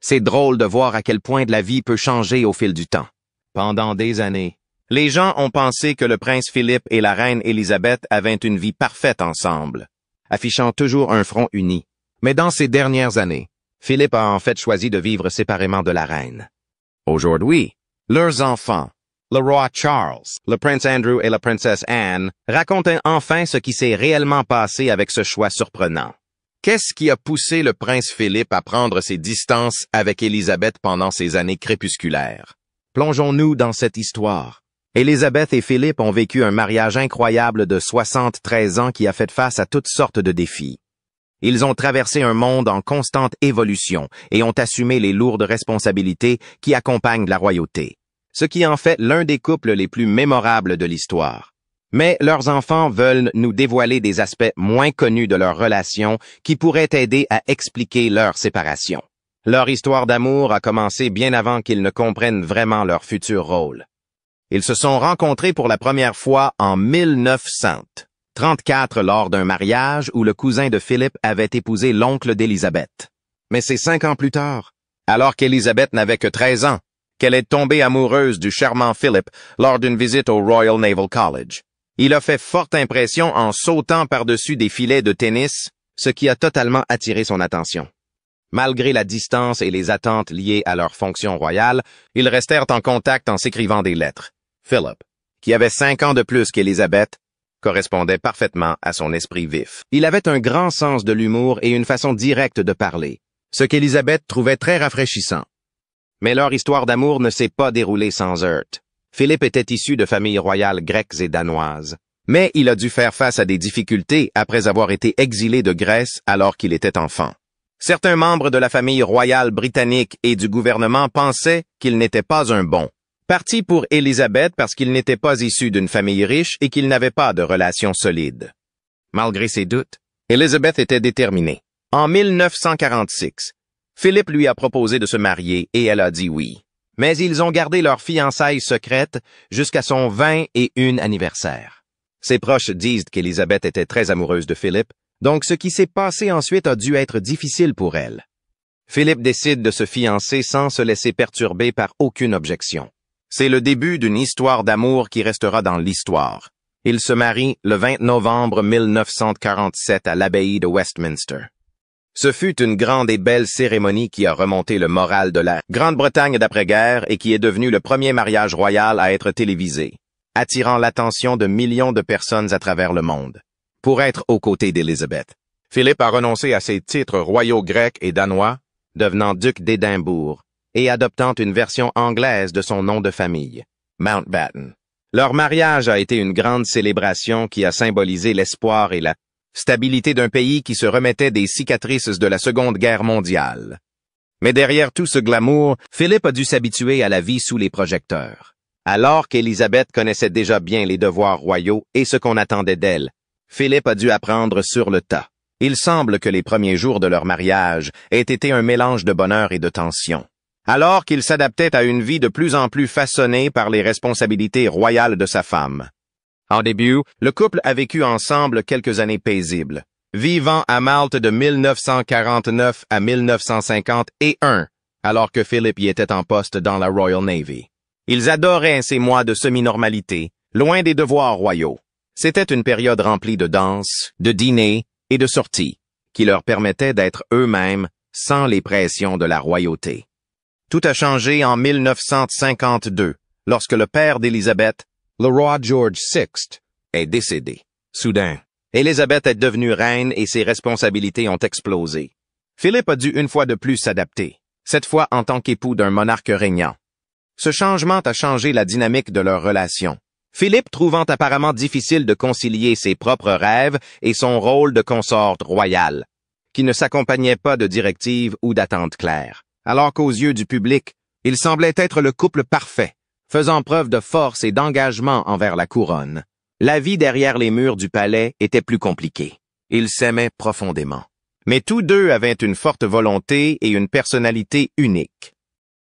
C'est drôle de voir à quel point la vie peut changer au fil du temps. Pendant des années, les gens ont pensé que le prince Philippe et la reine Élisabeth avaient une vie parfaite ensemble, affichant toujours un front uni. Mais dans ces dernières années, Philippe a en fait choisi de vivre séparément de la reine. Aujourd'hui, leurs enfants, le roi Charles, le prince Andrew et la princesse Anne, racontent enfin ce qui s'est réellement passé avec ce choix surprenant. Qu'est-ce qui a poussé le prince Philippe à prendre ses distances avec Élisabeth pendant ces années crépusculaires? Plongeons-nous dans cette histoire. Élisabeth et Philippe ont vécu un mariage incroyable de 73 ans qui a fait face à toutes sortes de défis. Ils ont traversé un monde en constante évolution et ont assumé les lourdes responsabilités qui accompagnent la royauté, ce qui en fait l'un des couples les plus mémorables de l'histoire. Mais leurs enfants veulent nous dévoiler des aspects moins connus de leur relation qui pourraient aider à expliquer leur séparation. Leur histoire d'amour a commencé bien avant qu'ils ne comprennent vraiment leur futur rôle. Ils se sont rencontrés pour la première fois en 1934 lors d'un mariage où le cousin de Philippe avait épousé l'oncle d'Élisabeth. Mais c'est 5 ans plus tard, alors qu'Élisabeth n'avait que 13 ans, qu'elle est tombée amoureuse du charmant Philippe lors d'une visite au Royal Naval College. Il a fait forte impression en sautant par-dessus des filets de tennis, ce qui a totalement attiré son attention. Malgré la distance et les attentes liées à leur fonction royale, ils restèrent en contact en s'écrivant des lettres. Philip, qui avait 5 ans de plus qu'Élisabeth, correspondait parfaitement à son esprit vif. Il avait un grand sens de l'humour et une façon directe de parler, ce qu'Élisabeth trouvait très rafraîchissant. Mais leur histoire d'amour ne s'est pas déroulée sans heurts. Philippe était issu de familles royales grecques et danoises, mais il a dû faire face à des difficultés après avoir été exilé de Grèce alors qu'il était enfant. Certains membres de la famille royale britannique et du gouvernement pensaient qu'il n'était pas un bon parti pour Élisabeth parce qu'il n'était pas issu d'une famille riche et qu'il n'avait pas de relations solides. Malgré ses doutes, Élisabeth était déterminée. En 1946, Philippe lui a proposé de se marier et elle a dit oui. Mais ils ont gardé leur fiançailles secrète jusqu'à son 21e anniversaire. Ses proches disent qu'Élisabeth était très amoureuse de Philippe, donc ce qui s'est passé ensuite a dû être difficile pour elle. Philippe décide de se fiancer sans se laisser perturber par aucune objection. C'est le début d'une histoire d'amour qui restera dans l'histoire. Ils se marient le 20 novembre 1947 à l'abbaye de Westminster. Ce fut une grande et belle cérémonie qui a remonté le moral de la Grande-Bretagne d'après-guerre et qui est devenu le premier mariage royal à être télévisé, attirant l'attention de millions de personnes à travers le monde. Pour être aux côtés d'Élisabeth, Philippe a renoncé à ses titres royaux grecs et danois, devenant duc d'Édimbourg, et adoptant une version anglaise de son nom de famille, Mountbatten. Leur mariage a été une grande célébration qui a symbolisé l'espoir et la stabilité d'un pays qui se remettait des cicatrices de la Seconde Guerre mondiale. Mais derrière tout ce glamour, Philippe a dû s'habituer à la vie sous les projecteurs. Alors qu'Élisabeth connaissait déjà bien les devoirs royaux et ce qu'on attendait d'elle, Philippe a dû apprendre sur le tas. Il semble que les premiers jours de leur mariage aient été un mélange de bonheur et de tension. Alors qu'il s'adaptait à une vie de plus en plus façonnée par les responsabilités royales de sa femme. En début, le couple a vécu ensemble quelques années paisibles, vivant à Malte de 1949 à 1951, alors que Philippe y était en poste dans la Royal Navy. Ils adoraient ces mois de semi-normalité, loin des devoirs royaux. C'était une période remplie de danses, de dîners et de sorties, qui leur permettait d'être eux-mêmes sans les pressions de la royauté. Tout a changé en 1952, lorsque le père d'Élisabeth, le roi George VI, est décédé. Soudain, Élisabeth est devenue reine et ses responsabilités ont explosé. Philippe a dû une fois de plus s'adapter, cette fois en tant qu'époux d'un monarque régnant. Ce changement a changé la dynamique de leur relation. Philippe trouvant apparemment difficile de concilier ses propres rêves et son rôle de consorte royale, qui ne s'accompagnait pas de directives ou d'attentes claires. Alors qu'aux yeux du public, il semblait être le couple parfait, faisant preuve de force et d'engagement envers la couronne. La vie derrière les murs du palais était plus compliquée. Ils s'aimaient profondément. Mais tous deux avaient une forte volonté et une personnalité unique.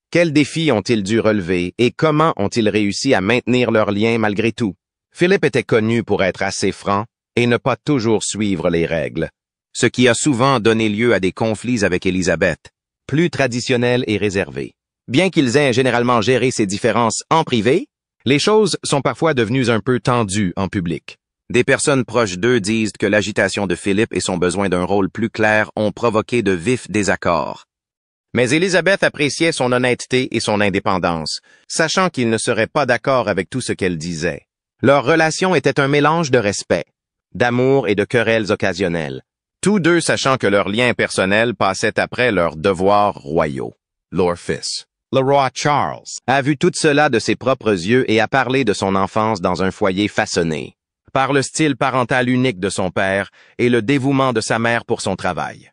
Quels défis ont-ils dû relever et comment ont-ils réussi à maintenir leur lien malgré tout? Philippe était connu pour être assez franc et ne pas toujours suivre les règles, ce qui a souvent donné lieu à des conflits avec Élisabeth, plus traditionnel et réservé. Bien qu'ils aient généralement géré ces différences en privé, les choses sont parfois devenues un peu tendues en public. Des personnes proches d'eux disent que l'agitation de Philip et son besoin d'un rôle plus clair ont provoqué de vifs désaccords. Mais Elizabeth appréciait son honnêteté et son indépendance, sachant qu'il ne serait pas d'accord avec tout ce qu'elle disait. Leur relation était un mélange de respect, d'amour et de querelles occasionnelles, tous deux sachant que leurs liens personnels passaient après leurs devoirs royaux. Leur fils, le roi Charles, a vu tout cela de ses propres yeux et a parlé de son enfance dans un foyer façonné, par le style parental unique de son père et le dévouement de sa mère pour son travail.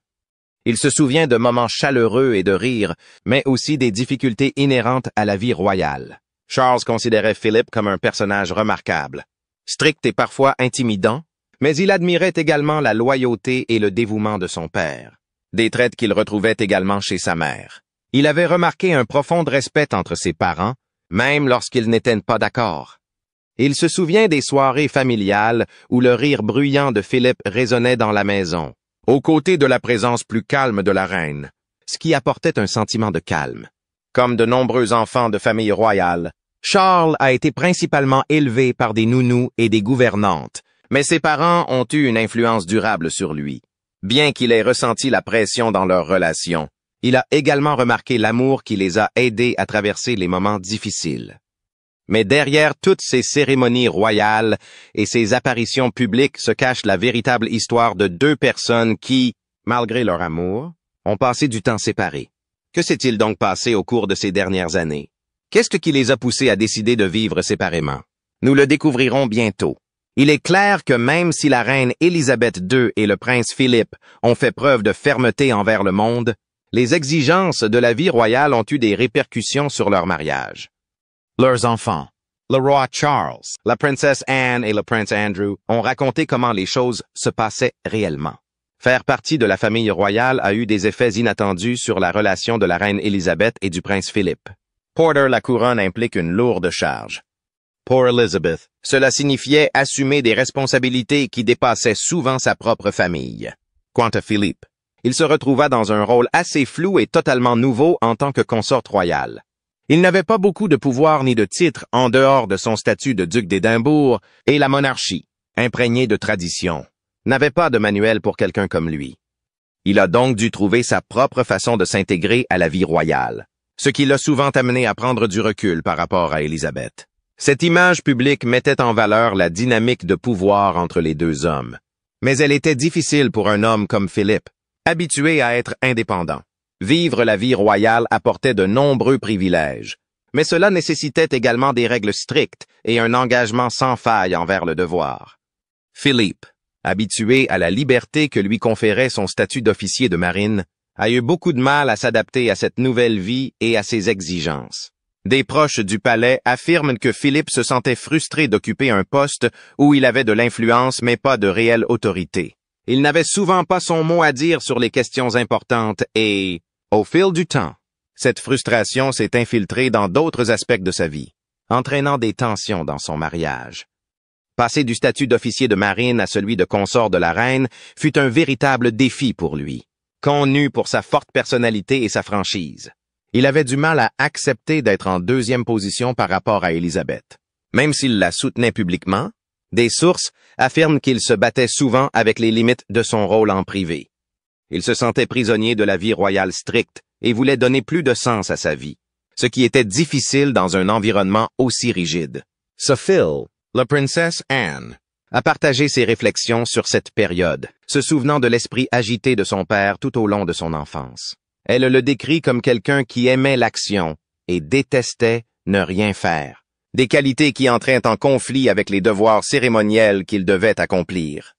Il se souvient de moments chaleureux et de rires, mais aussi des difficultés inhérentes à la vie royale. Charles considérait Philip comme un personnage remarquable, strict et parfois intimidant, mais il admirait également la loyauté et le dévouement de son père, des traits qu'il retrouvait également chez sa mère. Il avait remarqué un profond respect entre ses parents, même lorsqu'ils n'étaient pas d'accord. Il se souvient des soirées familiales où le rire bruyant de Philip résonnait dans la maison, aux côtés de la présence plus calme de la reine, ce qui apportait un sentiment de calme. Comme de nombreux enfants de famille royale, Charles a été principalement élevé par des nounous et des gouvernantes, mais ses parents ont eu une influence durable sur lui. Bien qu'il ait ressenti la pression dans leur relation, il a également remarqué l'amour qui les a aidés à traverser les moments difficiles. Mais derrière toutes ces cérémonies royales et ces apparitions publiques se cache la véritable histoire de deux personnes qui, malgré leur amour, ont passé du temps séparés. Que s'est-il donc passé au cours de ces dernières années? Qu'est-ce qui les a poussés à décider de vivre séparément? Nous le découvrirons bientôt. Il est clair que même si la reine Élisabeth II et le prince Philippe ont fait preuve de fermeté envers le monde, les exigences de la vie royale ont eu des répercussions sur leur mariage. Leurs enfants, le roi Charles, la princesse Anne et le prince Andrew, ont raconté comment les choses se passaient réellement. Faire partie de la famille royale a eu des effets inattendus sur la relation de la reine Élisabeth et du prince Philippe. Porter la couronne implique une lourde charge. Pour Elizabeth, cela signifiait assumer des responsabilités qui dépassaient souvent sa propre famille. Quant à Philippe, il se retrouva dans un rôle assez flou et totalement nouveau en tant que consort royal. Il n'avait pas beaucoup de pouvoir ni de titres en dehors de son statut de duc d'Édimbourg et la monarchie, imprégnée de tradition, n'avait pas de manuel pour quelqu'un comme lui. Il a donc dû trouver sa propre façon de s'intégrer à la vie royale, ce qui l'a souvent amené à prendre du recul par rapport à Élisabeth. Cette image publique mettait en valeur la dynamique de pouvoir entre les deux hommes, mais elle était difficile pour un homme comme Philippe, habitué à être indépendant. Vivre la vie royale apportait de nombreux privilèges, mais cela nécessitait également des règles strictes et un engagement sans faille envers le devoir. Philippe, habitué à la liberté que lui conférait son statut d'officier de marine, a eu beaucoup de mal à s'adapter à cette nouvelle vie et à ses exigences. Des proches du palais affirment que Philippe se sentait frustré d'occuper un poste où il avait de l'influence mais pas de réelle autorité. Il n'avait souvent pas son mot à dire sur les questions importantes et, au fil du temps, cette frustration s'est infiltrée dans d'autres aspects de sa vie, entraînant des tensions dans son mariage. Passer du statut d'officier de marine à celui de consort de la reine fut un véritable défi pour lui, connu pour sa forte personnalité et sa franchise. Il avait du mal à accepter d'être en deuxième position par rapport à Élisabeth. Même s'il la soutenait publiquement, des sources affirment qu'il se battait souvent avec les limites de son rôle en privé. Il se sentait prisonnier de la vie royale stricte et voulait donner plus de sens à sa vie, ce qui était difficile dans un environnement aussi rigide. Sophie, la princesse Anne, a partagé ses réflexions sur cette période, se souvenant de l'esprit agité de son père tout au long de son enfance. Elle le décrit comme quelqu'un qui aimait l'action et détestait ne rien faire, des qualités qui entraient en conflit avec les devoirs cérémoniels qu'il devait accomplir.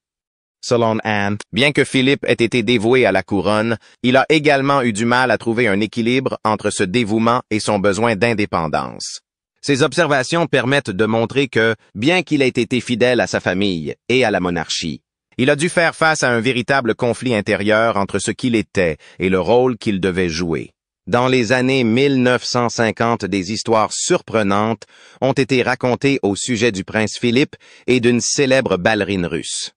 Selon Anne, bien que Philippe ait été dévoué à la couronne, il a également eu du mal à trouver un équilibre entre ce dévouement et son besoin d'indépendance. Ces observations permettent de montrer que, bien qu'il ait été fidèle à sa famille et à la monarchie, il a dû faire face à un véritable conflit intérieur entre ce qu'il était et le rôle qu'il devait jouer. Dans les années 1950, des histoires surprenantes ont été racontées au sujet du prince Philippe et d'une célèbre ballerine russe.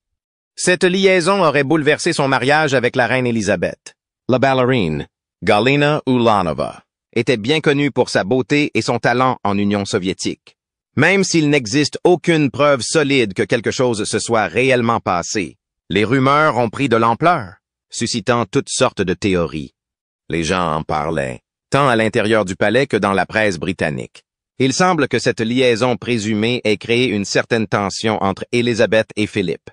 Cette liaison aurait bouleversé son mariage avec la reine Élisabeth. La ballerine, Galina Ulanova, était bien connue pour sa beauté et son talent en Union soviétique. Même s'il n'existe aucune preuve solide que quelque chose se soit réellement passé, les rumeurs ont pris de l'ampleur, suscitant toutes sortes de théories. Les gens en parlaient, tant à l'intérieur du palais que dans la presse britannique. Il semble que cette liaison présumée ait créé une certaine tension entre Elizabeth et Philippe.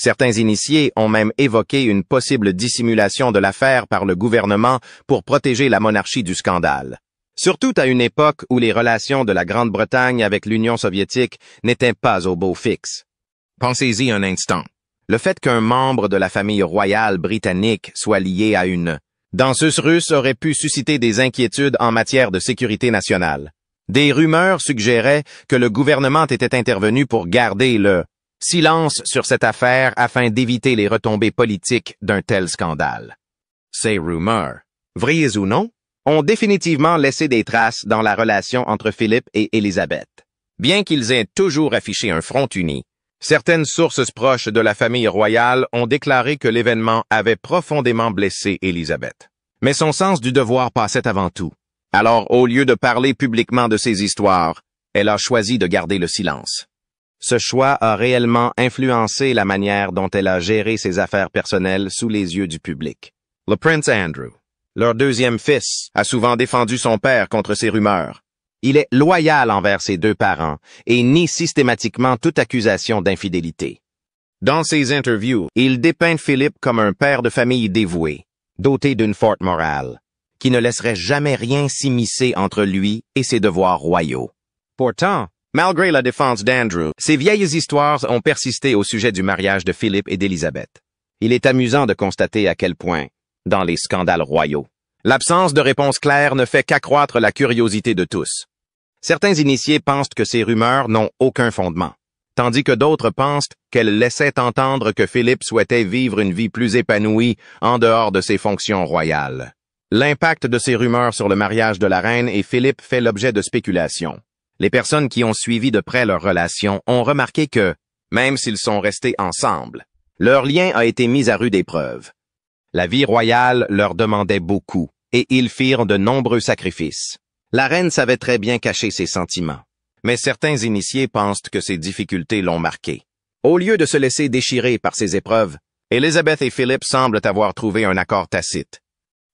Certains initiés ont même évoqué une possible dissimulation de l'affaire par le gouvernement pour protéger la monarchie du scandale. Surtout à une époque où les relations de la Grande-Bretagne avec l'Union soviétique n'étaient pas au beau fixe. Pensez-y un instant. Le fait qu'un membre de la famille royale britannique soit lié à une danseuse russe aurait pu susciter des inquiétudes en matière de sécurité nationale. Des rumeurs suggéraient que le gouvernement était intervenu pour garder le silence sur cette affaire afin d'éviter les retombées politiques d'un tel scandale. Ces rumeurs, vraies ou non, ont définitivement laissé des traces dans la relation entre Philippe et Élisabeth. Bien qu'ils aient toujours affiché un front uni, certaines sources proches de la famille royale ont déclaré que l'événement avait profondément blessé Élisabeth. Mais son sens du devoir passait avant tout. Alors, au lieu de parler publiquement de ces histoires, elle a choisi de garder le silence. Ce choix a réellement influencé la manière dont elle a géré ses affaires personnelles sous les yeux du public. Le prince Andrew, leur deuxième fils, a souvent défendu son père contre ces rumeurs. Il est loyal envers ses deux parents et nie systématiquement toute accusation d'infidélité. Dans ses interviews, il dépeint Philippe comme un père de famille dévoué, doté d'une forte morale, qui ne laisserait jamais rien s'immiscer entre lui et ses devoirs royaux. Pourtant, malgré la défense d'Andrew, ces vieilles histoires ont persisté au sujet du mariage de Philippe et d'Élisabeth. Il est amusant de constater à quel point, dans les scandales royaux, l'absence de réponse claire ne fait qu'accroître la curiosité de tous. Certains initiés pensent que ces rumeurs n'ont aucun fondement, tandis que d'autres pensent qu'elles laissaient entendre que Philippe souhaitait vivre une vie plus épanouie en dehors de ses fonctions royales. L'impact de ces rumeurs sur le mariage de la reine et Philippe fait l'objet de spéculations. Les personnes qui ont suivi de près leur relation ont remarqué que, même s'ils sont restés ensemble, leur lien a été mis à rude épreuve. La vie royale leur demandait beaucoup, et ils firent de nombreux sacrifices. La reine savait très bien cacher ses sentiments, mais certains initiés pensent que ces difficultés l'ont marquée. Au lieu de se laisser déchirer par ces épreuves, Elizabeth et Philippe semblent avoir trouvé un accord tacite.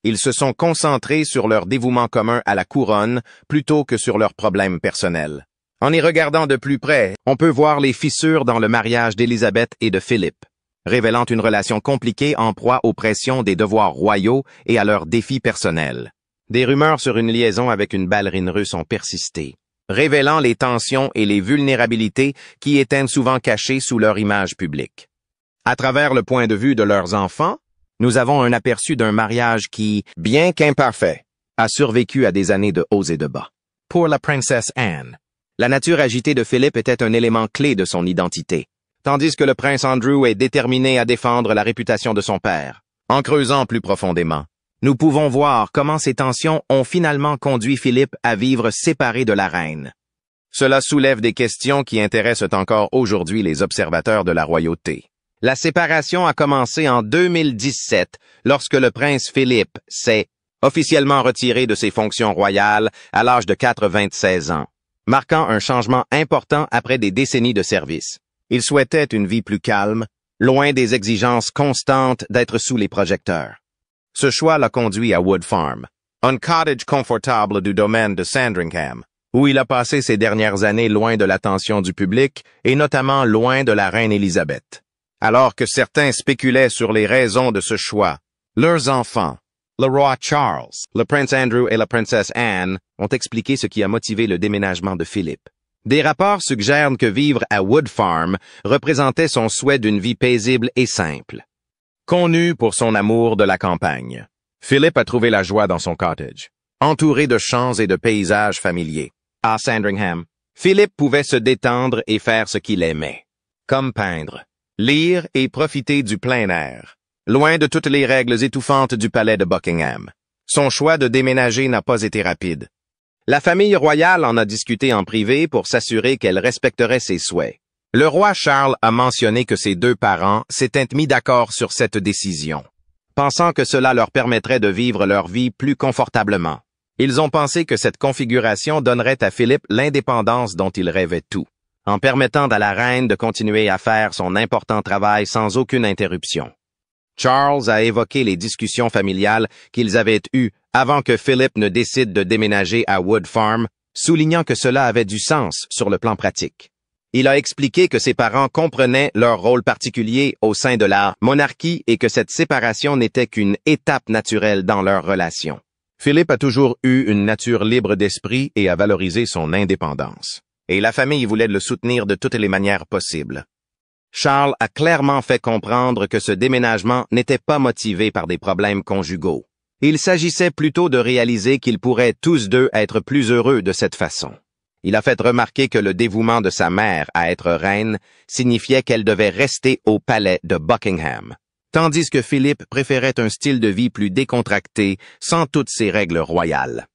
Ils se sont concentrés sur leur dévouement commun à la couronne plutôt que sur leurs problèmes personnels. En y regardant de plus près, on peut voir les fissures dans le mariage d'Élisabeth et de Philippe, révélant une relation compliquée en proie aux pressions des devoirs royaux et à leurs défis personnels. Des rumeurs sur une liaison avec une ballerine russe ont persisté, révélant les tensions et les vulnérabilités qui étaient souvent cachées sous leur image publique. À travers le point de vue de leurs enfants, nous avons un aperçu d'un mariage qui, bien qu'imparfait, a survécu à des années de hauts et de bas. Pour la princesse Anne, la nature agitée de Philippe était un élément clé de son identité, tandis que le prince Andrew est déterminé à défendre la réputation de son père. En creusant plus profondément, nous pouvons voir comment ces tensions ont finalement conduit Philippe à vivre séparé de la reine. Cela soulève des questions qui intéressent encore aujourd'hui les observateurs de la royauté. La séparation a commencé en 2017, lorsque le prince Philippe s'est officiellement retiré de ses fonctions royales à l'âge de 96 ans, marquant un changement important après des décennies de service. Il souhaitait une vie plus calme, loin des exigences constantes d'être sous les projecteurs. Ce choix l'a conduit à Wood Farm, un cottage confortable du domaine de Sandringham, où il a passé ses dernières années loin de l'attention du public et notamment loin de la reine Élisabeth. Alors que certains spéculaient sur les raisons de ce choix, leurs enfants, le roi Charles, le prince Andrew et la princesse Anne, ont expliqué ce qui a motivé le déménagement de Philippe. Des rapports suggèrent que vivre à Wood Farm représentait son souhait d'une vie paisible et simple. Connu pour son amour de la campagne, Philippe a trouvé la joie dans son cottage, entouré de champs et de paysages familiers. À Sandringham, Philippe pouvait se détendre et faire ce qu'il aimait, comme peindre, lire et profiter du plein air, loin de toutes les règles étouffantes du palais de Buckingham. Son choix de déménager n'a pas été rapide. La famille royale en a discuté en privé pour s'assurer qu'elle respecterait ses souhaits. Le roi Charles a mentionné que ses deux parents s'étaient mis d'accord sur cette décision. pensant que cela leur permettrait de vivre leur vie plus confortablement. Ils ont pensé que cette configuration donnerait à Philip l'indépendance dont il rêvait tout, en permettant à la reine de continuer à faire son important travail sans aucune interruption. Charles a évoqué les discussions familiales qu'ils avaient eues avant que Philip ne décide de déménager à Wood Farm, soulignant que cela avait du sens sur le plan pratique. Il a expliqué que ses parents comprenaient leur rôle particulier au sein de la monarchie et que cette séparation n'était qu'une étape naturelle dans leur relation. Philip a toujours eu une nature libre d'esprit et a valorisé son indépendance. Et la famille voulait le soutenir de toutes les manières possibles. Charles a clairement fait comprendre que ce déménagement n'était pas motivé par des problèmes conjugaux. Il s'agissait plutôt de réaliser qu'ils pourraient tous deux être plus heureux de cette façon. Il a fait remarquer que le dévouement de sa mère à être reine signifiait qu'elle devait rester au palais de Buckingham, tandis que Philippe préférait un style de vie plus décontracté, sans toutes ces règles royales.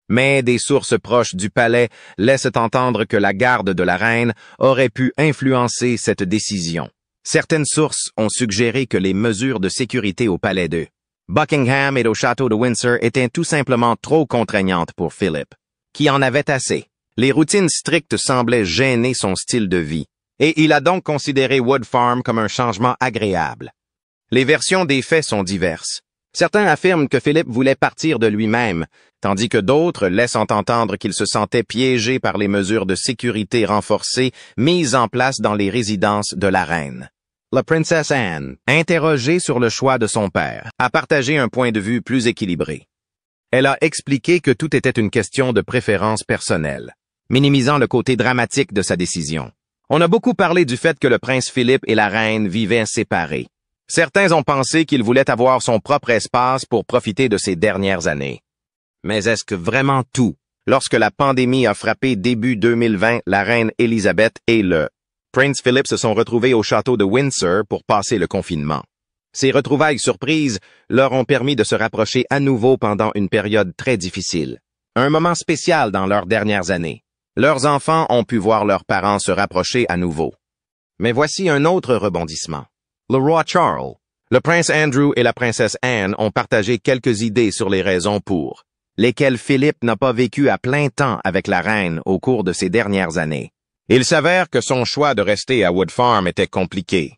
Mais des sources proches du palais laissent entendre que la garde de la reine aurait pu influencer cette décision. Certaines sources ont suggéré que les mesures de sécurité au palais de Buckingham et au château de Windsor étaient tout simplement trop contraignantes pour Philip, qui en avait assez. Les routines strictes semblaient gêner son style de vie, et il a donc considéré Wood Farm comme un changement agréable. Les versions des faits sont diverses. Certains affirment que Philip voulait partir de lui-même, tandis que d'autres laissent entendre qu'il se sentait piégé par les mesures de sécurité renforcées mises en place dans les résidences de la reine. La princesse Anne, interrogée sur le choix de son père, a partagé un point de vue plus équilibré. Elle a expliqué que tout était une question de préférence personnelle, minimisant le côté dramatique de sa décision. On a beaucoup parlé du fait que le prince Philippe et la reine vivaient séparés. Certains ont pensé qu'il voulait avoir son propre espace pour profiter de ses dernières années. Mais est-ce que vraiment tout, lorsque la pandémie a frappé début 2020, la reine Élisabeth et le prince Philip se sont retrouvés au château de Windsor pour passer le confinement? Ces retrouvailles surprises leur ont permis de se rapprocher à nouveau pendant une période très difficile. Un moment spécial dans leurs dernières années. Leurs enfants ont pu voir leurs parents se rapprocher à nouveau. Mais voici un autre rebondissement. Le roi Charles, le prince Andrew et la princesse Anne ont partagé quelques idées sur les raisons pour lesquelles Philippe n'a pas vécu à plein temps avec la reine au cours de ces dernières années. Il s'avère que son choix de rester à Wood Farm était compliqué.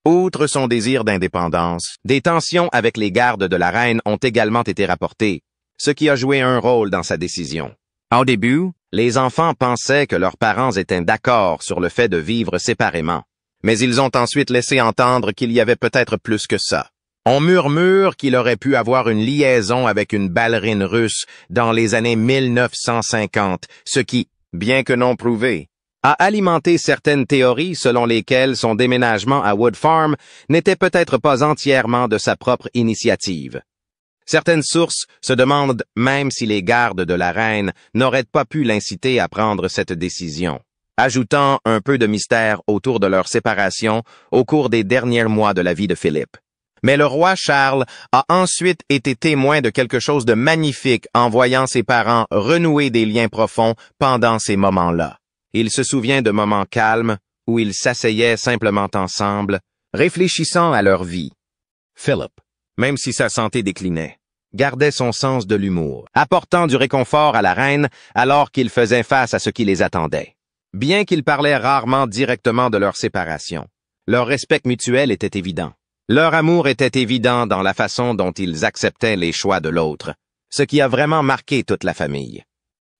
Outre son désir d'indépendance, des tensions avec les gardes de la reine ont également été rapportées, ce qui a joué un rôle dans sa décision. Au début, les enfants pensaient que leurs parents étaient d'accord sur le fait de vivre séparément. Mais ils ont ensuite laissé entendre qu'il y avait peut-être plus que ça. On murmure qu'il aurait pu avoir une liaison avec une ballerine russe dans les années 1950, ce qui, bien que non prouvé, a alimenté certaines théories selon lesquelles son déménagement à Wood Farm n'était peut-être pas entièrement de sa propre initiative. Certaines sources se demandent même si les gardes de la reine n'auraient pas pu l'inciter à prendre cette décision, ajoutant un peu de mystère autour de leur séparation au cours des derniers mois de la vie de Philippe. Mais le roi Charles a ensuite été témoin de quelque chose de magnifique en voyant ses parents renouer des liens profonds pendant ces moments-là. Il se souvient de moments calmes où ils s'asseyaient simplement ensemble, réfléchissant à leur vie. Philip, même si sa santé déclinait, gardait son sens de l'humour, apportant du réconfort à la reine alors qu'il faisait face à ce qui les attendait. Bien qu'ils parlaient rarement directement de leur séparation, leur respect mutuel était évident. Leur amour était évident dans la façon dont ils acceptaient les choix de l'autre, ce qui a vraiment marqué toute la famille.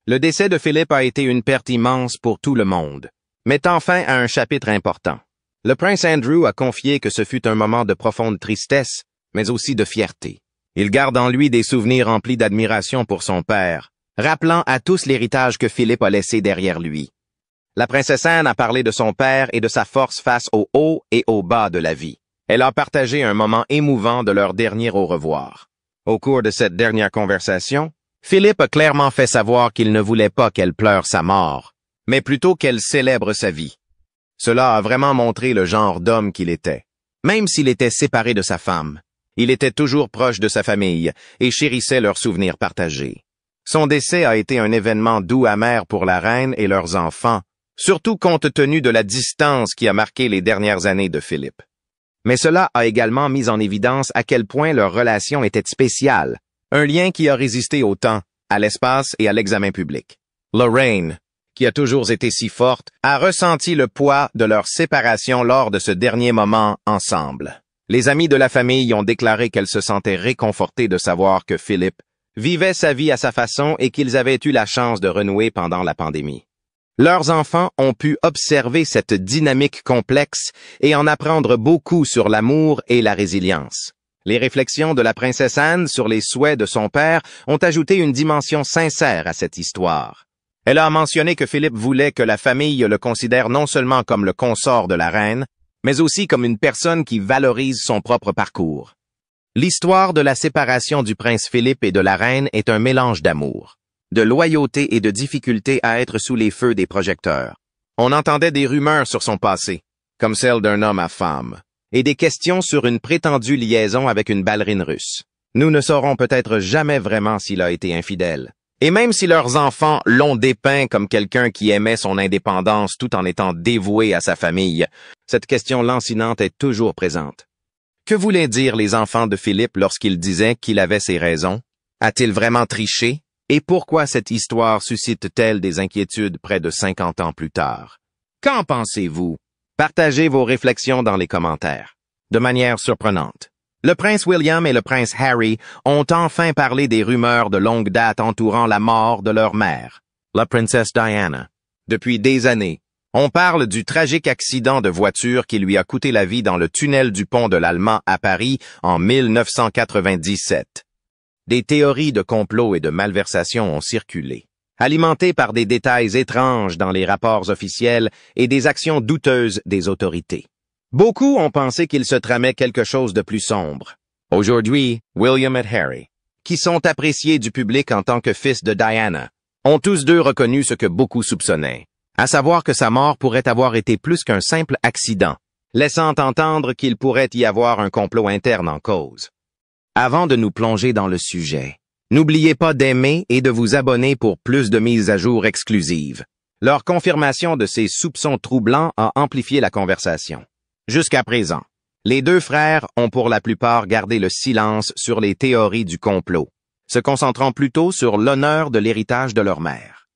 Le décès de Philippe a été une perte immense pour tout le monde, mettant fin à un chapitre important. Le prince Andrew a confié que ce fut un moment de profonde tristesse, mais aussi de fierté. Il garde en lui des souvenirs remplis d'admiration pour son père, rappelant à tous l'héritage que Philippe a laissé derrière lui. La princesse Anne a parlé de son père et de sa force face au haut et au bas de la vie. Elle a partagé un moment émouvant de leur dernier au revoir. Au cours de cette dernière conversation, Philippe a clairement fait savoir qu'il ne voulait pas qu'elle pleure sa mort, mais plutôt qu'elle célèbre sa vie. Cela a vraiment montré le genre d'homme qu'il était. Même s'il était séparé de sa femme, il était toujours proche de sa famille et chérissait leurs souvenirs partagés. Son décès a été un événement doux amer pour la reine et leurs enfants, surtout compte tenu de la distance qui a marqué les dernières années de Philippe. Mais cela a également mis en évidence à quel point leur relation était spéciale, un lien qui a résisté au temps, à l'espace et à l'examen public. Lorraine, qui a toujours été si forte, a ressenti le poids de leur séparation lors de ce dernier moment ensemble. Les amis de la famille ont déclaré qu'elles se sentaient réconfortées de savoir que Philip vivait sa vie à sa façon et qu'ils avaient eu la chance de renouer pendant la pandémie. Leurs enfants ont pu observer cette dynamique complexe et en apprendre beaucoup sur l'amour et la résilience. Les réflexions de la princesse Anne sur les souhaits de son père ont ajouté une dimension sincère à cette histoire. Elle a mentionné que Philip voulait que la famille le considère non seulement comme le consort de la reine, mais aussi comme une personne qui valorise son propre parcours. L'histoire de la séparation du prince Philippe et de la reine est un mélange d'amour, de loyauté et de difficulté à être sous les feux des projecteurs. On entendait des rumeurs sur son passé, comme celle d'un homme à femme, et des questions sur une prétendue liaison avec une ballerine russe. Nous ne saurons peut-être jamais vraiment s'il a été infidèle. Et même si leurs enfants l'ont dépeint comme quelqu'un qui aimait son indépendance tout en étant dévoué à sa famille, cette question lancinante est toujours présente. Que voulaient dire les enfants de Philippe lorsqu'ils disaient qu'il avait ses raisons? A-t-il vraiment triché? Et pourquoi cette histoire suscite-t-elle des inquiétudes près de 50 ans plus tard? Qu'en pensez-vous? Partagez vos réflexions dans les commentaires. De manière surprenante, le prince William et le prince Harry ont enfin parlé des rumeurs de longue date entourant la mort de leur mère, la princesse Diana. Depuis des années, on parle du tragique accident de voiture qui lui a coûté la vie dans le tunnel du pont de l'Allemand à Paris en 1997. Des théories de complot et de malversation ont circulé, alimentées par des détails étranges dans les rapports officiels et des actions douteuses des autorités. Beaucoup ont pensé qu'il se tramait quelque chose de plus sombre. Aujourd'hui, William et Harry, qui sont appréciés du public en tant que fils de Diana, ont tous deux reconnu ce que beaucoup soupçonnaient, à savoir que sa mort pourrait avoir été plus qu'un simple accident, laissant entendre qu'il pourrait y avoir un complot interne en cause. Avant de nous plonger dans le sujet, n'oubliez pas d'aimer et de vous abonner pour plus de mises à jour exclusives. Leur confirmation de ces soupçons troublants a amplifié la conversation. Jusqu'à présent, les deux frères ont pour la plupart gardé le silence sur les théories du complot, se concentrant plutôt sur l'honneur de l'héritage de leur mère.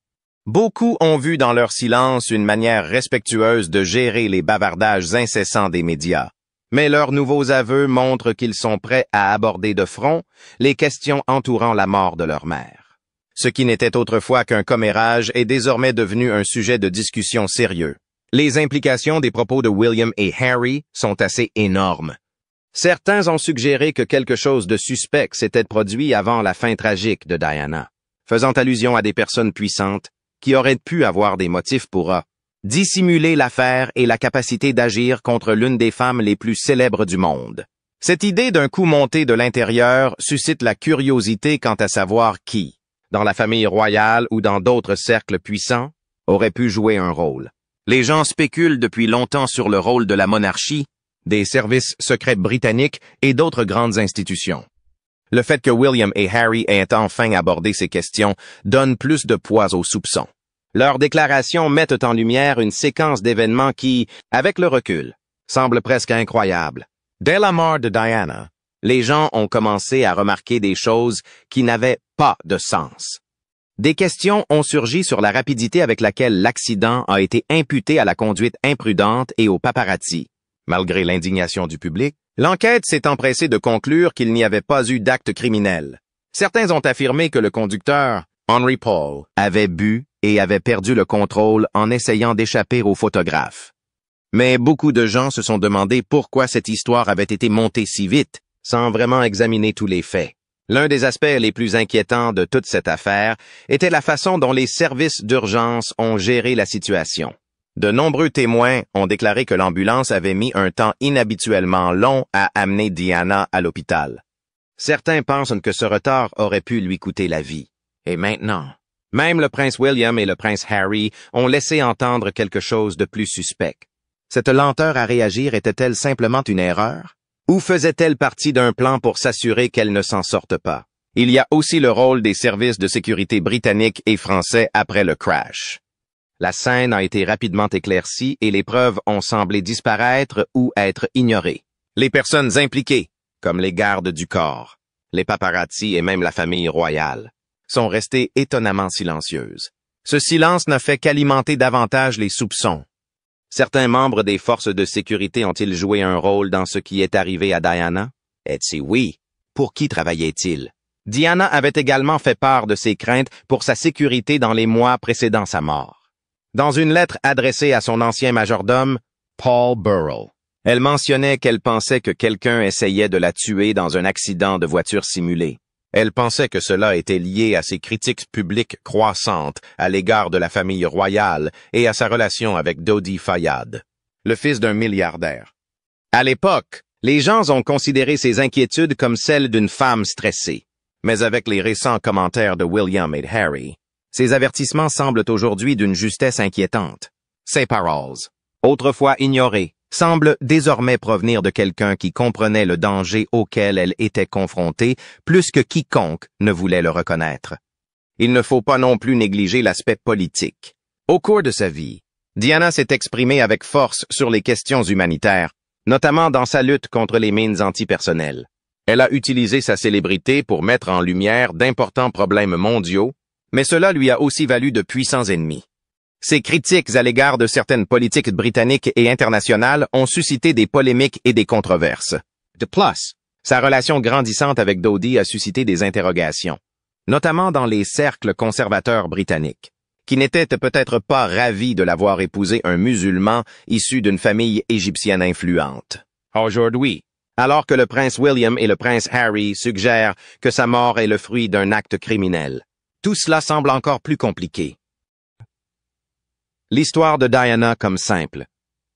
Beaucoup ont vu dans leur silence une manière respectueuse de gérer les bavardages incessants des médias, mais leurs nouveaux aveux montrent qu'ils sont prêts à aborder de front les questions entourant la mort de leur mère. Ce qui n'était autrefois qu'un commérage est désormais devenu un sujet de discussion sérieux. Les implications des propos de William et Harry sont assez énormes. Certains ont suggéré que quelque chose de suspect s'était produit avant la fin tragique de Diana, faisant allusion à des personnes puissantes qui auraient pu avoir des motifs pour dissimuler l'affaire et la capacité d'agir contre l'une des femmes les plus célèbres du monde. Cette idée d'un coup monté de l'intérieur suscite la curiosité quant à savoir qui, dans la famille royale ou dans d'autres cercles puissants, aurait pu jouer un rôle. Les gens spéculent depuis longtemps sur le rôle de la monarchie, des services secrets britanniques et d'autres grandes institutions. Le fait que William et Harry aient enfin abordé ces questions donne plus de poids aux soupçons. Leurs déclarations mettent en lumière une séquence d'événements qui, avec le recul, semble presque incroyable. Dès la mort de Diana, les gens ont commencé à remarquer des choses qui n'avaient pas de sens. Des questions ont surgi sur la rapidité avec laquelle l'accident a été imputé à la conduite imprudente et au paparazzi. Malgré l'indignation du public, l'enquête s'est empressée de conclure qu'il n'y avait pas eu d'acte criminel. Certains ont affirmé que le conducteur, Henry Paul, avait bu et avait perdu le contrôle en essayant d'échapper aux photographes. Mais beaucoup de gens se sont demandé pourquoi cette histoire avait été montée si vite, sans vraiment examiner tous les faits. L'un des aspects les plus inquiétants de toute cette affaire était la façon dont les services d'urgence ont géré la situation. De nombreux témoins ont déclaré que l'ambulance avait mis un temps inhabituellement long à amener Diana à l'hôpital. Certains pensent que ce retard aurait pu lui coûter la vie. Et maintenant, même le prince William et le prince Harry ont laissé entendre quelque chose de plus suspect. Cette lenteur à réagir était-elle simplement une erreur? Ou faisait-elle partie d'un plan pour s'assurer qu'elle ne s'en sorte pas? Il y a aussi le rôle des services de sécurité britanniques et français après le crash. La scène a été rapidement éclaircie et les preuves ont semblé disparaître ou être ignorées. Les personnes impliquées, comme les gardes du corps, les paparazzi et même la famille royale, sont restées étonnamment silencieuses. Ce silence n'a fait qu'alimenter davantage les soupçons. Certains membres des forces de sécurité ont-ils joué un rôle dans ce qui est arrivé à Diana? Et si oui, pour qui travaillait-il? Diana avait également fait part de ses craintes pour sa sécurité dans les mois précédant sa mort. Dans une lettre adressée à son ancien majordome, Paul Burrell, elle mentionnait qu'elle pensait que quelqu'un essayait de la tuer dans un accident de voiture simulé. Elle pensait que cela était lié à ses critiques publiques croissantes à l'égard de la famille royale et à sa relation avec Dodi Fayad, le fils d'un milliardaire. À l'époque, les gens ont considéré ces inquiétudes comme celles d'une femme stressée. Mais avec les récents commentaires de William et de Harry, ces avertissements semblent aujourd'hui d'une justesse inquiétante. Ces paroles, autrefois ignorées, semble désormais provenir de quelqu'un qui comprenait le danger auquel elle était confrontée plus que quiconque ne voulait le reconnaître. Il ne faut pas non plus négliger l'aspect politique. Au cours de sa vie, Diana s'est exprimée avec force sur les questions humanitaires, notamment dans sa lutte contre les mines antipersonnelles. Elle a utilisé sa célébrité pour mettre en lumière d'importants problèmes mondiaux, mais cela lui a aussi valu de puissants ennemis. Ses critiques à l'égard de certaines politiques britanniques et internationales ont suscité des polémiques et des controverses. De plus, sa relation grandissante avec Dodi a suscité des interrogations, notamment dans les cercles conservateurs britanniques, qui n'étaient peut-être pas ravis de l'avoir épousé un musulman issu d'une famille égyptienne influente. Aujourd'hui, alors que le prince William et le prince Harry suggèrent que sa mort est le fruit d'un acte criminel, tout cela semble encore plus compliqué. L'histoire de Diana comme simple.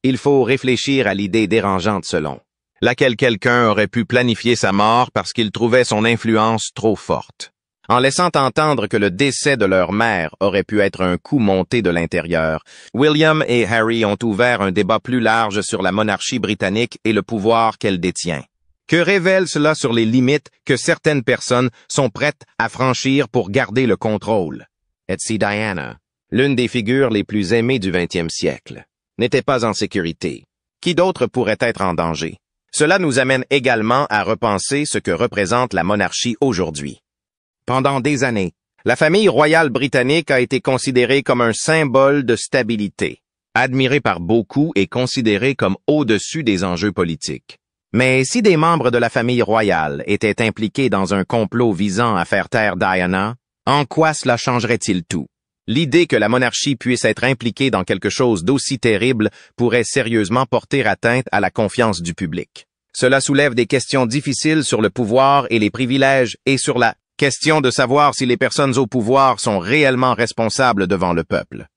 Il faut réfléchir à l'idée dérangeante selon laquelle quelqu'un aurait pu planifier sa mort parce qu'il trouvait son influence trop forte, en laissant entendre que le décès de leur mère aurait pu être un coup monté de l'intérieur. William et Harry ont ouvert un débat plus large sur la monarchie britannique et le pouvoir qu'elle détient. Que révèle cela sur les limites que certaines personnes sont prêtes à franchir pour garder le contrôle? Et si Diana, l'une des figures les plus aimées du 20e siècle, n'était pas en sécurité, qui d'autre pourrait être en danger? Cela nous amène également à repenser ce que représente la monarchie aujourd'hui. Pendant des années, la famille royale britannique a été considérée comme un symbole de stabilité, admirée par beaucoup et considérée comme au-dessus des enjeux politiques. Mais si des membres de la famille royale étaient impliqués dans un complot visant à faire taire Diana, en quoi cela changerait-il tout? L'idée que la monarchie puisse être impliquée dans quelque chose d'aussi terrible pourrait sérieusement porter atteinte à la confiance du public. Cela soulève des questions difficiles sur le pouvoir et les privilèges et sur la question de savoir si les personnes au pouvoir sont réellement responsables devant le peuple.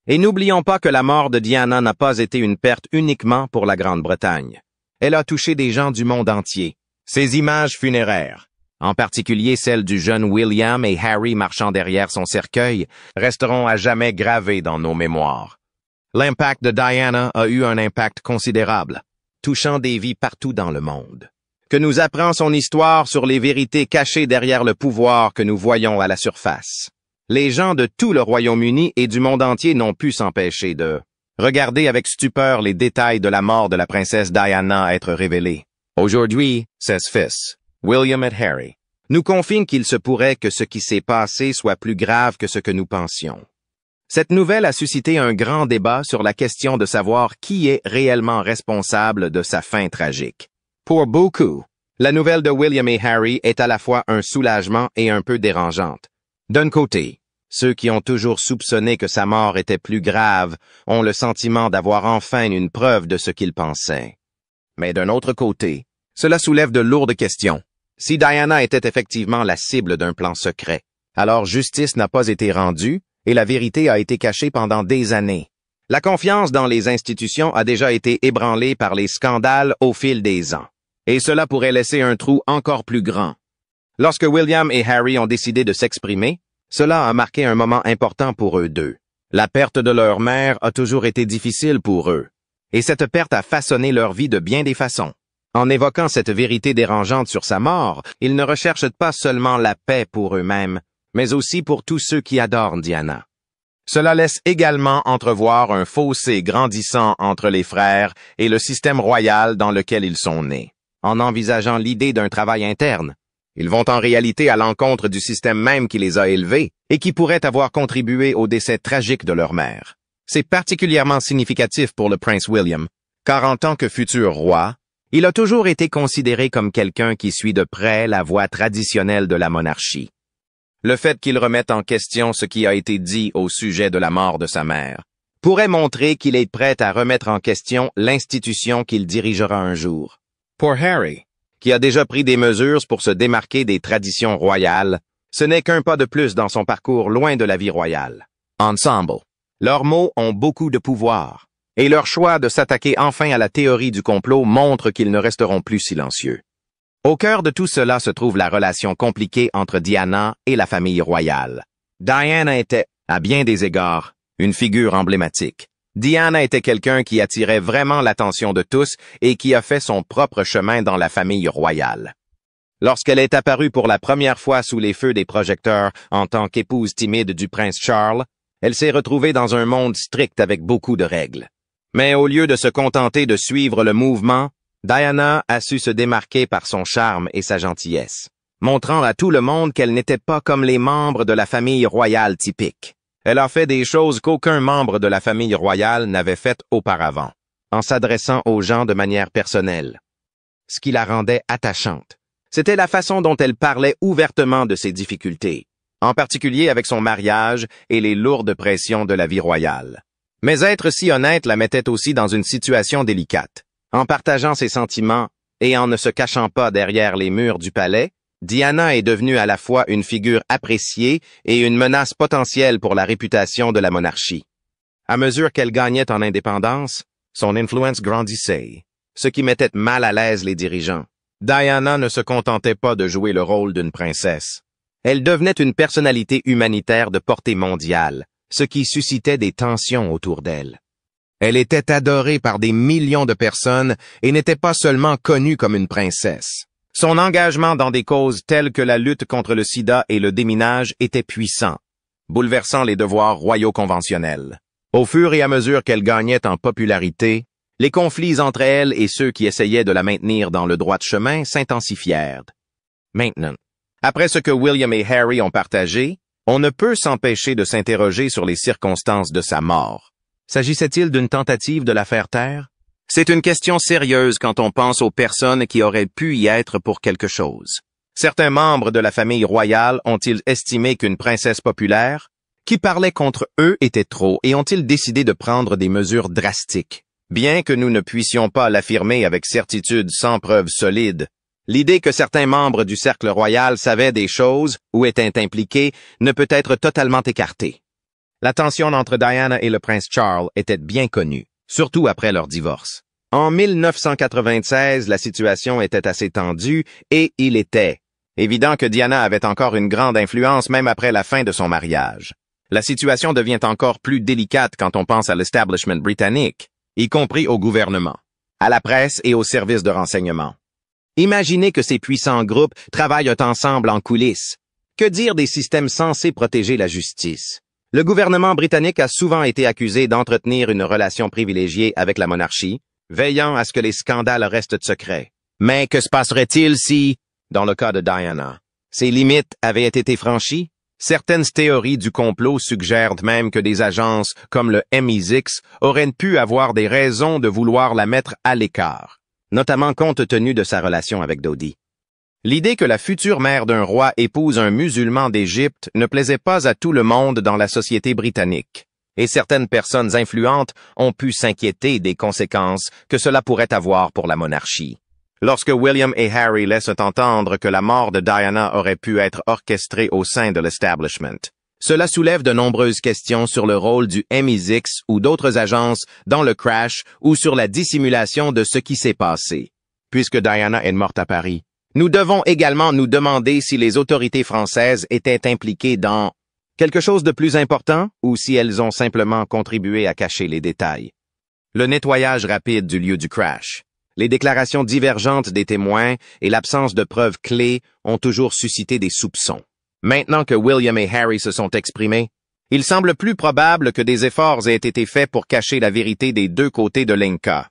Et n'oublions pas que la mort de Diana n'a pas été une perte uniquement pour la Grande-Bretagne. Elle a touché des gens du monde entier. Ces images funéraires, en particulier celles du jeune William et Harry marchant derrière son cercueil, resteront à jamais gravées dans nos mémoires. L'impact de Diana a eu un impact considérable, touchant des vies partout dans le monde. Que nous apprend son histoire sur les vérités cachées derrière le pouvoir que nous voyons à la surface. Les gens de tout le Royaume-Uni et du monde entier n'ont pu s'empêcher de regarder avec stupeur les détails de la mort de la princesse Diana être révélés. Aujourd'hui, ses fils, William et Harry, nous confient qu'il se pourrait que ce qui s'est passé soit plus grave que ce que nous pensions. Cette nouvelle a suscité un grand débat sur la question de savoir qui est réellement responsable de sa fin tragique. Pour beaucoup, la nouvelle de William et Harry est à la fois un soulagement et un peu dérangeante. D'un côté, ceux qui ont toujours soupçonné que sa mort était plus grave ont le sentiment d'avoir enfin une preuve de ce qu'ils pensaient. Mais d'un autre côté, cela soulève de lourdes questions. Si Diana était effectivement la cible d'un plan secret, alors justice n'a pas été rendue et la vérité a été cachée pendant des années. La confiance dans les institutions a déjà été ébranlée par les scandales au fil des ans. Et cela pourrait laisser un trou encore plus grand. Lorsque William et Harry ont décidé de s'exprimer, cela a marqué un moment important pour eux deux. La perte de leur mère a toujours été difficile pour eux, et cette perte a façonné leur vie de bien des façons. En évoquant cette vérité dérangeante sur sa mort, ils ne recherchent pas seulement la paix pour eux-mêmes, mais aussi pour tous ceux qui adorent Diana. Cela laisse également entrevoir un fossé grandissant entre les frères et le système royal dans lequel ils sont nés. En envisageant l'idée d'un travail interne, ils vont en réalité à l'encontre du système même qui les a élevés et qui pourrait avoir contribué au décès tragique de leur mère. C'est particulièrement significatif pour le prince William, car en tant que futur roi, il a toujours été considéré comme quelqu'un qui suit de près la voie traditionnelle de la monarchie. Le fait qu'il remette en question ce qui a été dit au sujet de la mort de sa mère pourrait montrer qu'il est prêt à remettre en question l'institution qu'il dirigera un jour. Pour Harry, qui a déjà pris des mesures pour se démarquer des traditions royales, ce n'est qu'un pas de plus dans son parcours loin de la vie royale. Ensemble, leurs mots ont beaucoup de pouvoir, et leur choix de s'attaquer enfin à la théorie du complot montre qu'ils ne resteront plus silencieux. Au cœur de tout cela se trouve la relation compliquée entre Diana et la famille royale. Diana était, à bien des égards, une figure emblématique. Diana était quelqu'un qui attirait vraiment l'attention de tous et qui a fait son propre chemin dans la famille royale. Lorsqu'elle est apparue pour la première fois sous les feux des projecteurs en tant qu'épouse timide du prince Charles, elle s'est retrouvée dans un monde strict avec beaucoup de règles. Mais au lieu de se contenter de suivre le mouvement, Diana a su se démarquer par son charme et sa gentillesse, montrant à tout le monde qu'elle n'était pas comme les membres de la famille royale typique. Elle a fait des choses qu'aucun membre de la famille royale n'avait faites auparavant, en s'adressant aux gens de manière personnelle. Ce qui la rendait attachante, c'était la façon dont elle parlait ouvertement de ses difficultés, en particulier avec son mariage et les lourdes pressions de la vie royale. Mais être si honnête la mettait aussi dans une situation délicate. En partageant ses sentiments et en ne se cachant pas derrière les murs du palais, Diana est devenue à la fois une figure appréciée et une menace potentielle pour la réputation de la monarchie. À mesure qu'elle gagnait en indépendance, son influence grandissait, ce qui mettait mal à l'aise les dirigeants. Diana ne se contentait pas de jouer le rôle d'une princesse. Elle devenait une personnalité humanitaire de portée mondiale, ce qui suscitait des tensions autour d'elle. Elle était adorée par des millions de personnes et n'était pas seulement connue comme une princesse. Son engagement dans des causes telles que la lutte contre le sida et le déminage était puissant, bouleversant les devoirs royaux conventionnels. Au fur et à mesure qu'elle gagnait en popularité, les conflits entre elle et ceux qui essayaient de la maintenir dans le droit chemin s'intensifièrent. Maintenant, après ce que William et Harry ont partagé, on ne peut s'empêcher de s'interroger sur les circonstances de sa mort. S'agissait-il d'une tentative de la faire taire? C'est une question sérieuse quand on pense aux personnes qui auraient pu y être pour quelque chose. Certains membres de la famille royale ont-ils estimé qu'une princesse populaire, qui parlait contre eux, était trop et ont-ils décidé de prendre des mesures drastiques? Bien que nous ne puissions pas l'affirmer avec certitude sans preuves solides, l'idée que certains membres du cercle royal savaient des choses ou étaient impliqués ne peut être totalement écartée. La tension entre Diana et le prince Charles était bien connue, surtout après leur divorce. En 1996, la situation était assez tendue et il était évident que Diana avait encore une grande influence même après la fin de son mariage. La situation devient encore plus délicate quand on pense à l'establishment britannique, y compris au gouvernement, à la presse et aux services de renseignement. Imaginez que ces puissants groupes travaillent ensemble en coulisses. Que dire des systèmes censés protéger la justice? Le gouvernement britannique a souvent été accusé d'entretenir une relation privilégiée avec la monarchie, veillant à ce que les scandales restent secrets. Mais que se passerait-il si, dans le cas de Diana, ces limites avaient été franchies? Certaines théories du complot suggèrent même que des agences comme le MI6 auraient pu avoir des raisons de vouloir la mettre à l'écart, notamment compte tenu de sa relation avec Dodi. L'idée que la future mère d'un roi épouse un musulman d'Égypte ne plaisait pas à tout le monde dans la société britannique, et certaines personnes influentes ont pu s'inquiéter des conséquences que cela pourrait avoir pour la monarchie. Lorsque William et Harry laissent entendre que la mort de Diana aurait pu être orchestrée au sein de l'establishment, cela soulève de nombreuses questions sur le rôle du MI6 ou d'autres agences dans le crash ou sur la dissimulation de ce qui s'est passé. Puisque Diana est morte à Paris, nous devons également nous demander si les autorités françaises étaient impliquées dans quelque chose de plus important ou si elles ont simplement contribué à cacher les détails. Le nettoyage rapide du lieu du crash, les déclarations divergentes des témoins et l'absence de preuves clés ont toujours suscité des soupçons. Maintenant que William et Harry se sont exprimés, Il semble plus probable que des efforts aient été faits pour cacher la vérité des deux côtés de l'Inca.